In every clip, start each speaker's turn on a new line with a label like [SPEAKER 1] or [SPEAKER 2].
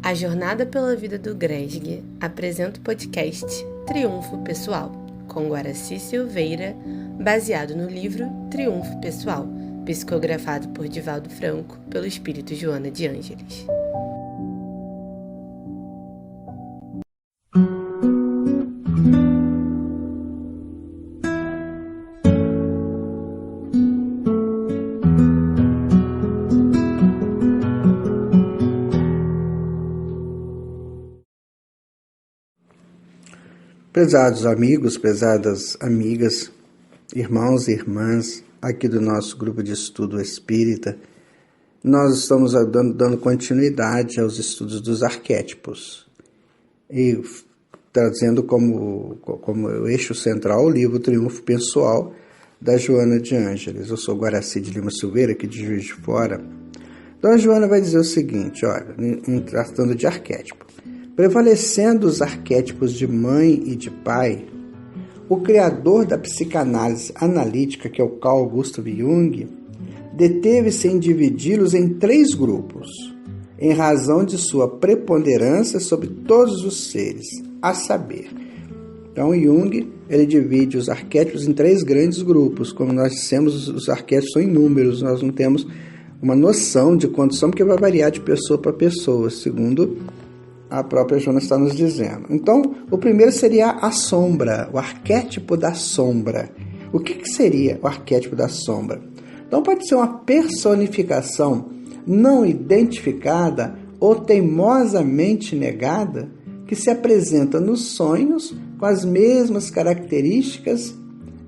[SPEAKER 1] A Jornada pela Vida do Gresg apresenta o podcast Triunfo Pessoal, com Guaraci Silveira, baseado no livro Triunfo Pessoal, psicografado por Divaldo Franco, pelo espírito Joana de Ângeles.
[SPEAKER 2] Prezados amigos, prezadas amigas, irmãos e irmãs aqui do nosso grupo de estudo espírita, nós estamos dando continuidade aos estudos dos arquétipos e trazendo como eixo central o livro Triunfo Pessoal da Joana de Ângeles. Eu sou Guaraci de Lima Silveira, aqui de Juiz de Fora. Então a Joana vai dizer o seguinte, olha, tratando de arquétipo. Prevalecendo os arquétipos de mãe e de pai, o criador da psicanálise analítica, que é o Carl Gustav Jung, deteve-se em dividi-los em 3 grupos, em razão de sua preponderância sobre todos os seres, a saber. Então, Jung, ele divide os arquétipos em 3 grandes grupos. Como nós dissemos, os arquétipos são inúmeros, nós não temos uma noção de quantos são, porque vai variar de pessoa para pessoa, segundo a própria Joana está nos dizendo. Então, o primeiro seria a sombra, o arquétipo da sombra. O que seria o arquétipo da sombra? Então, pode ser uma personificação não identificada ou teimosamente negada que se apresenta nos sonhos com as mesmas características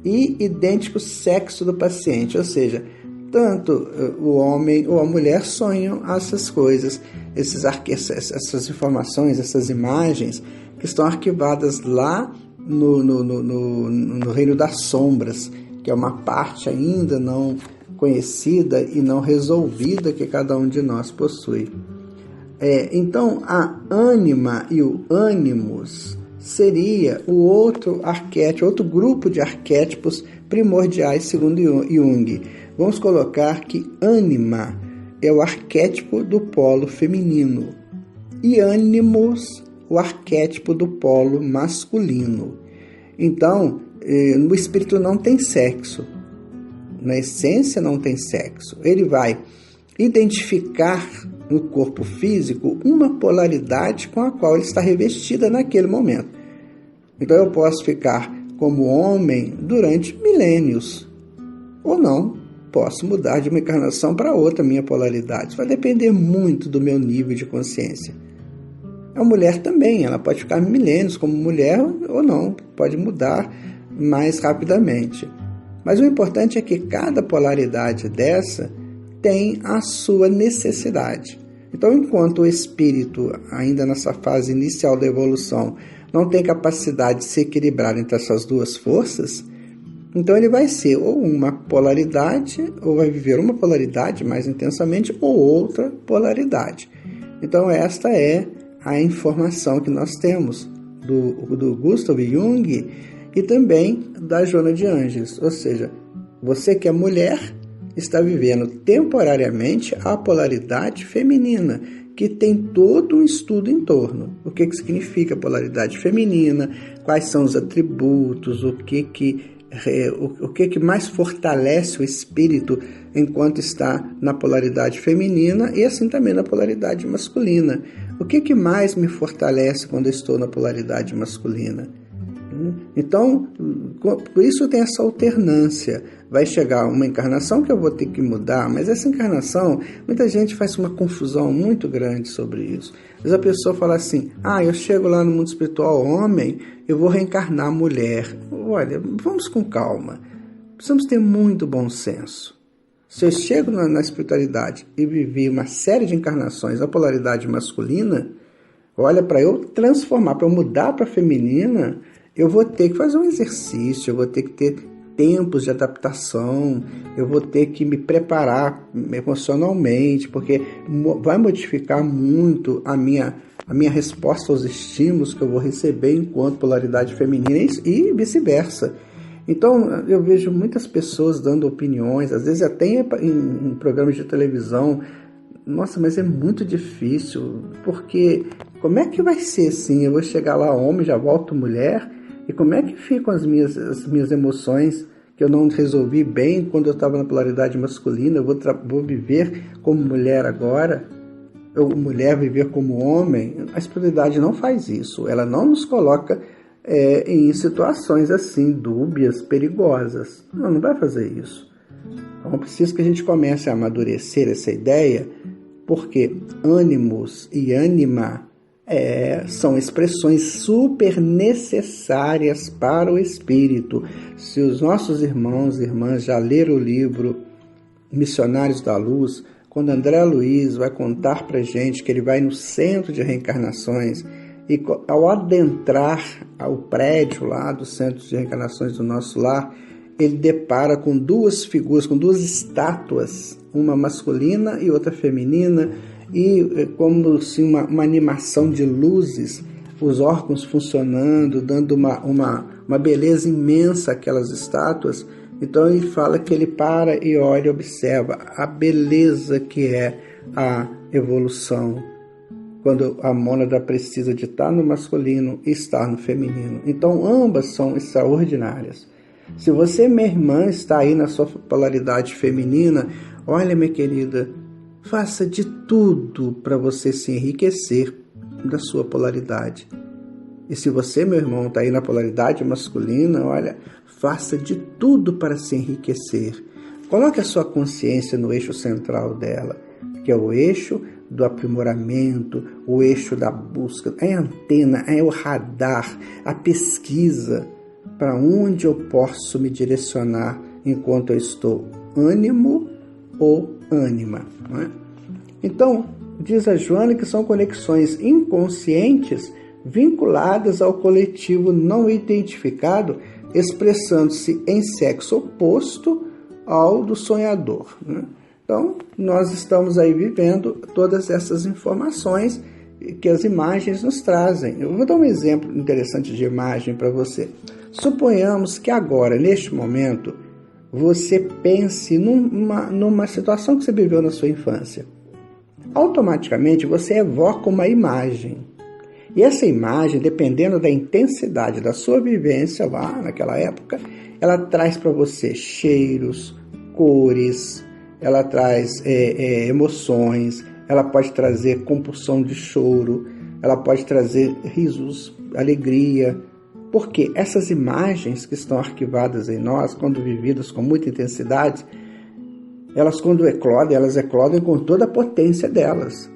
[SPEAKER 2] e idêntico sexo do paciente, ou seja, tanto o homem ou a mulher sonham essas coisas, essas informações, essas imagens que estão arquivadas lá no reino das sombras, que é uma parte ainda não conhecida e não resolvida que cada um de nós possui. Então, a ânima e o ânimos seria o outro arquétipo, outro grupo de arquétipos primordiais, segundo Jung. Vamos colocar que ânima é o arquétipo do polo feminino e ânimos o arquétipo do polo masculino. Então, no espírito não tem sexo, na essência não tem sexo. Ele vai identificar no corpo físico uma polaridade com a qual ele está revestida naquele momento. Então eu posso ficar como homem durante milênios, ou não. Posso mudar de uma encarnação para outra minha polaridade. Isso vai depender muito do meu nível de consciência. A mulher também, ela pode ficar milênios como mulher ou não, pode mudar mais rapidamente. Mas o importante é que cada polaridade dessa tem a sua necessidade. Então, enquanto o espírito, ainda nessa fase inicial da evolução, não tem capacidade de se equilibrar entre essas duas forças, então ele vai ser ou uma polaridade, ou vai viver uma polaridade mais intensamente, ou outra polaridade. Então esta é a informação que nós temos do Gustav Jung e também da Joana de Ângeles. Ou seja, você que é mulher está vivendo temporariamente a polaridade feminina, que tem todo um estudo em torno. O que significa polaridade feminina, quais são os atributos, o que mais fortalece o espírito enquanto está na polaridade feminina e assim também na polaridade masculina. O que mais me fortalece quando eu estou na polaridade masculina? Então, por isso tem essa alternância. Vai chegar uma encarnação que eu vou ter que mudar, mas essa encarnação, muita gente faz uma confusão muito grande sobre isso. Às vezes a pessoa fala assim, eu chego lá no mundo espiritual homem, eu vou reencarnar mulher. Olha, vamos com calma. Precisamos ter muito bom senso. Se eu chego na espiritualidade e vivi uma série de encarnações na polaridade masculina, olha, para eu transformar, para eu mudar para a feminina, eu vou ter que fazer um exercício, eu vou ter que ter tempos de adaptação, eu vou ter que me preparar emocionalmente, porque vai modificar muito a minha resposta aos estímulos que eu vou receber enquanto polaridade feminina e vice-versa. Então, eu vejo muitas pessoas dando opiniões, às vezes até em programas de televisão, Nossa, mas é muito difícil, porque como é que vai ser assim? Eu vou chegar lá homem, já volto mulher, e como é que ficam as minhas emoções que eu não resolvi bem quando eu estava na polaridade masculina? Eu vou viver como mulher agora? Ou mulher viver como homem? A espiritualidade não faz isso, ela não nos coloca em situações assim, dúbias, perigosas. Não vai fazer isso. Então, é preciso que a gente comece a amadurecer essa ideia, porque ânimos e ânima são expressões super necessárias para o espírito. Se os nossos irmãos e irmãs já leram o livro Missionários da Luz, quando André Luiz vai contar para a gente que ele vai no centro de reencarnações e ao adentrar ao prédio lá do centro de reencarnações do nosso lar, ele depara com duas figuras, com duas estátuas, uma masculina e outra feminina, e como se uma animação de luzes, os órgãos funcionando, dando uma beleza imensa àquelas estátuas. Então ele fala que ele para e olha e observa a beleza que é a evolução, quando a mônada precisa de estar no masculino e estar no feminino. Então ambas são extraordinárias. Se você, minha irmã, está aí na sua polaridade feminina, olha, minha querida, faça de tudo para você se enriquecer da sua polaridade. E se você, meu irmão, está aí na polaridade masculina, olha, faça de tudo para se enriquecer. Coloque a sua consciência no eixo central dela, que é o eixo do aprimoramento, o eixo da busca, é a antena, é o radar, a pesquisa, para onde eu posso me direcionar enquanto eu estou ânimo ou ânima. Não é? Então, diz a Joana que são conexões inconscientes vinculadas ao coletivo não identificado, expressando-se em sexo oposto ao do sonhador. Né? Então, nós estamos aí vivendo todas essas informações que as imagens nos trazem. Eu vou dar um exemplo interessante de imagem para você. Suponhamos que agora, neste momento, você pense numa situação que você viveu na sua infância. Automaticamente você evoca uma imagem. E essa imagem, dependendo da intensidade da sua vivência lá naquela época, ela traz para você cheiros, cores, ela traz emoções, ela pode trazer compulsão de choro, ela pode trazer risos, alegria. Porque essas imagens que estão arquivadas em nós, quando vividas com muita intensidade, elas quando eclodem, elas eclodem com toda a potência delas.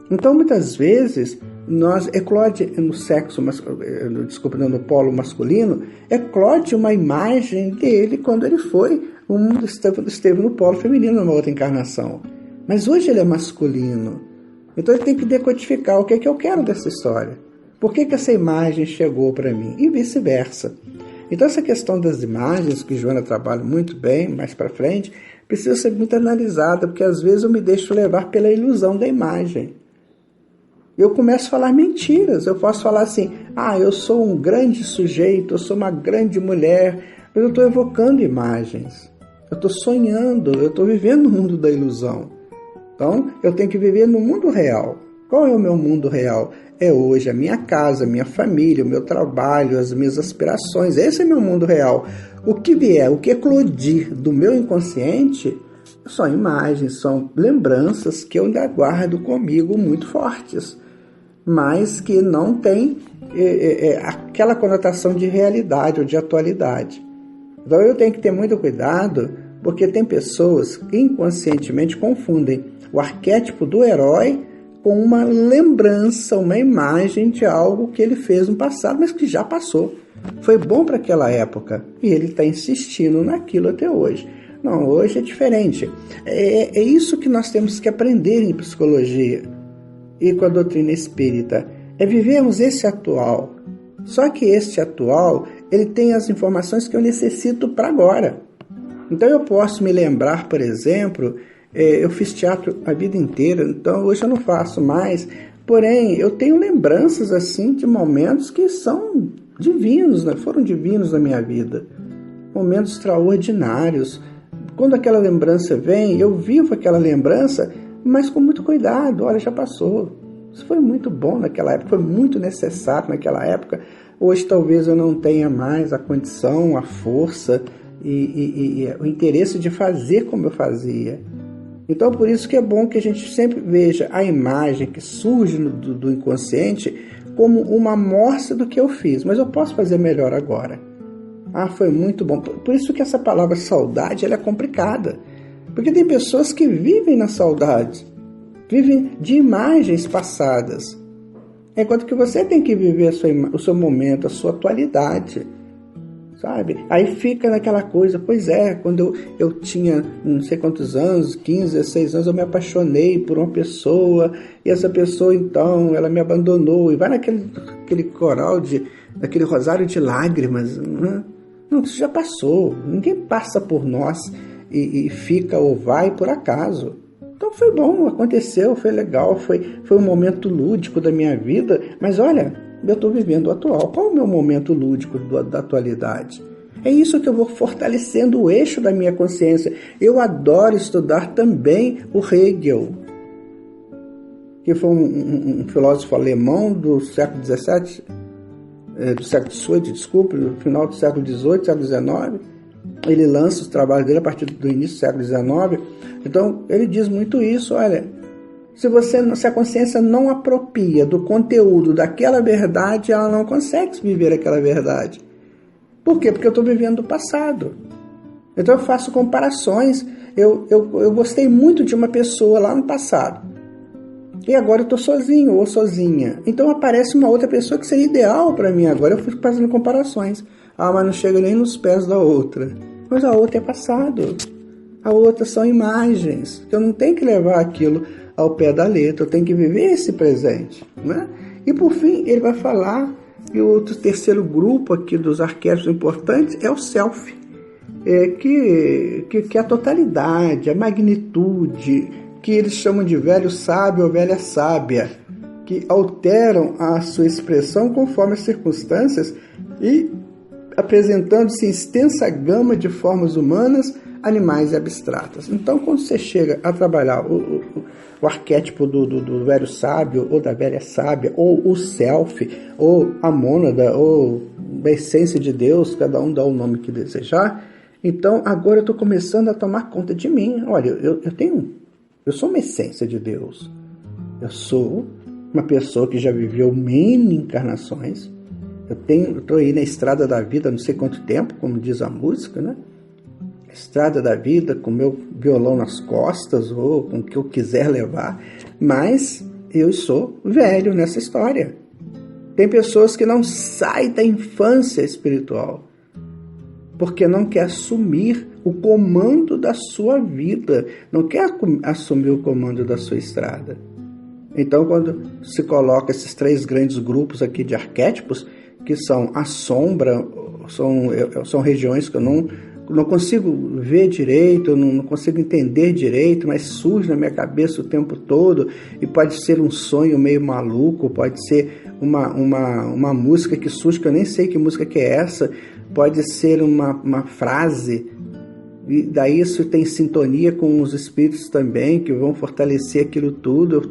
[SPEAKER 2] Então, muitas vezes, nós eclode no sexo, no polo masculino, eclode uma imagem dele quando ele esteve no polo feminino numa outra encarnação. Mas hoje ele é masculino. Então ele tem que decodificar o que é que eu quero dessa história. Por que essa imagem chegou para mim? E vice-versa. Então essa questão das imagens, que Joana trabalha muito bem, mais para frente, precisa ser muito analisada, porque às vezes eu me deixo levar pela ilusão da imagem. Eu começo a falar mentiras. Eu posso falar assim, eu sou um grande sujeito, eu sou uma grande mulher, mas eu estou evocando imagens. Eu estou sonhando, eu estou vivendo no mundo da ilusão. Então, eu tenho que viver no mundo real. Qual é o meu mundo real? É hoje a minha casa, a minha família, o meu trabalho, as minhas aspirações. Esse é meu mundo real. O que vier, o que eclodir do meu inconsciente, são imagens, são lembranças que eu ainda guardo comigo muito fortes, mas que não tem aquela conotação de realidade ou de atualidade. Então eu tenho que ter muito cuidado, porque tem pessoas que inconscientemente confundem o arquétipo do herói com uma lembrança, uma imagem de algo que ele fez no passado, mas que já passou. Foi bom para aquela época e ele está insistindo naquilo até hoje. Não, hoje é diferente. É isso que nós temos que aprender em psicologia e com a doutrina espírita. É vivermos esse atual. Só que este atual, ele tem as informações que eu necessito para agora. Então eu posso me lembrar, por exemplo, eu fiz teatro a vida inteira, então hoje eu não faço mais. Porém, eu tenho lembranças assim de momentos que são divinos, né? Foram divinos na minha vida. Momentos extraordinários. Quando aquela lembrança vem, eu vivo aquela lembrança mas com muito cuidado. Olha, já passou. Isso foi muito bom naquela época, foi muito necessário naquela época. Hoje talvez eu não tenha mais a condição, a força e o interesse de fazer como eu fazia. Então, por isso que é bom que a gente sempre veja a imagem que surge do inconsciente como uma amostra do que eu fiz. Mas eu posso fazer melhor agora. Foi muito bom. Por isso que essa palavra saudade ela é complicada. Porque tem pessoas que vivem na saudade. Vivem de imagens passadas. Enquanto que você tem que viver o seu momento, a sua atualidade. Sabe? Aí fica naquela coisa, pois é, quando eu tinha não sei quantos anos, 15, 16 anos, eu me apaixonei por uma pessoa, e essa pessoa então, ela me abandonou, e vai naquele coral, naquele rosário de lágrimas. Não, isso já passou, ninguém passa por nós e fica ou vai por acaso. Então foi bom, aconteceu, foi legal, foi um momento lúdico da minha vida, mas olha, eu estou vivendo o atual. Qual é o meu momento lúdico da atualidade? É isso que eu vou fortalecendo o eixo da minha consciência. Eu adoro estudar também o Hegel, que foi um filósofo alemão do século XVII, do século XVIII, desculpe, no final do século XVIII, século XIX. Ele lança os trabalhos dele a partir do início do século XIX. Então, ele diz muito isso, olha, se a consciência não apropria do conteúdo daquela verdade, ela não consegue viver aquela verdade. Por quê? Porque eu estou vivendo o passado. Então eu faço comparações. Eu gostei muito de uma pessoa lá no passado. E agora eu estou sozinho ou sozinha. Então aparece uma outra pessoa que seria ideal para mim agora. Eu fico fazendo comparações. Mas não chega nem nos pés da outra. Mas a outra é passado. A outra são imagens. Eu não tenho que levar aquilo ao pé da letra, eu tenho que viver esse presente, né? E por fim, ele vai falar que o terceiro grupo aqui dos arquétipos importantes é o self, que é a totalidade, a magnitude, que eles chamam de velho sábio ou velha sábia, que alteram a sua expressão conforme as circunstâncias e apresentando-se em extensa gama de formas humanas, animais e abstratas. Então, quando você chega a trabalhar o arquétipo do velho sábio, ou da velha sábia, ou o self, ou a mônada, ou da essência de Deus, cada um dá o nome que desejar, então agora eu estou começando a tomar conta de mim. Olha, eu sou uma essência de Deus. Eu sou uma pessoa que já viveu N encarnações. Eu estou aí na estrada da vida não sei quanto tempo, como diz a música, né? Estrada da vida, com meu violão nas costas, ou com o que eu quiser levar, mas eu sou velho nessa história. Tem pessoas que não saem da infância espiritual, porque não quer assumir o comando da sua vida, não quer assumir o comando da sua estrada. Então, quando se coloca esses três grandes grupos aqui de arquétipos, que são a sombra, são regiões que eu não consigo ver direito, eu não consigo entender direito, mas surge na minha cabeça o tempo todo, e pode ser um sonho meio maluco, pode ser uma música que surge, que eu nem sei que música que é essa, pode ser uma frase, e daí isso tem sintonia com os espíritos também, que vão fortalecer aquilo tudo.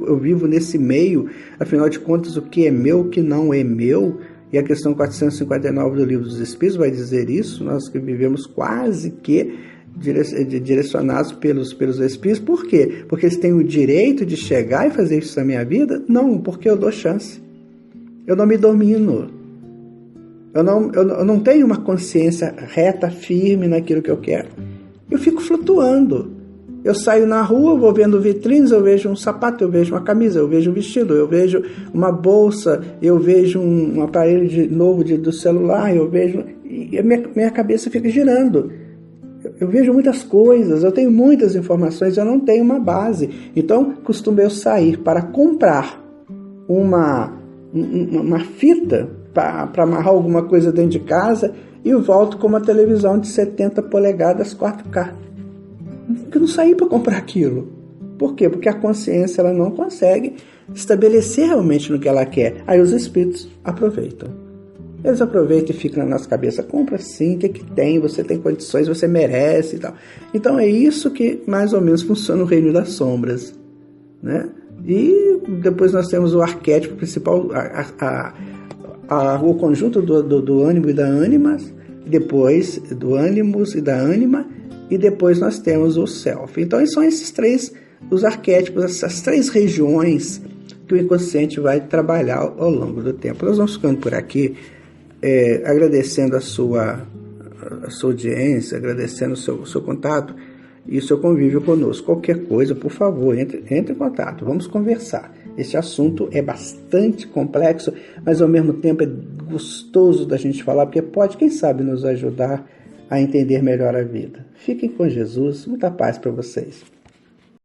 [SPEAKER 2] Eu vivo nesse meio, afinal de contas, o que é meu, o que não é meu. E a questão 459 do Livro dos Espíritos vai dizer isso, nós que vivemos quase que direcionados pelos Espíritos. Por quê? Porque eles têm o direito de chegar e fazer isso na minha vida? Não, porque eu dou chance. Eu não me domino. Eu não tenho uma consciência reta, firme naquilo que eu quero. Eu fico flutuando. Eu saio na rua, vou vendo vitrines, eu vejo um sapato, eu vejo uma camisa, eu vejo um vestido, eu vejo uma bolsa, eu vejo um aparelho novo do celular, eu vejo... E a minha cabeça fica girando. Eu vejo muitas coisas, eu tenho muitas informações, eu não tenho uma base. Então, costumo eu sair para comprar uma fita para amarrar alguma coisa dentro de casa e eu volto com uma televisão de 70 polegadas 4K. Eu não saí para comprar aquilo. Por quê? Porque a consciência ela não consegue estabelecer realmente no que ela quer. Aí os espíritos aproveitam. Eles aproveitam e ficam na nossa cabeça. Compra sim, o que tem? Você tem condições, você merece e tal. Então é isso que mais ou menos funciona no reino das sombras. né? E depois nós temos o arquétipo principal, o conjunto do ânimo e da ânima, depois do ânimos e da ânima, e depois nós temos o self. Então são esses três os arquétipos, essas três regiões que o inconsciente vai trabalhar ao longo do tempo. Nós vamos ficando por aqui, agradecendo a sua audiência, agradecendo o seu contato e o seu convívio conosco. Qualquer coisa, por favor, entre em contato, vamos conversar. Esse assunto é bastante complexo, mas ao mesmo tempo é gostoso da gente falar, porque pode, quem sabe, nos ajudar a entender melhor a vida. Fiquem com Jesus, muita paz para vocês.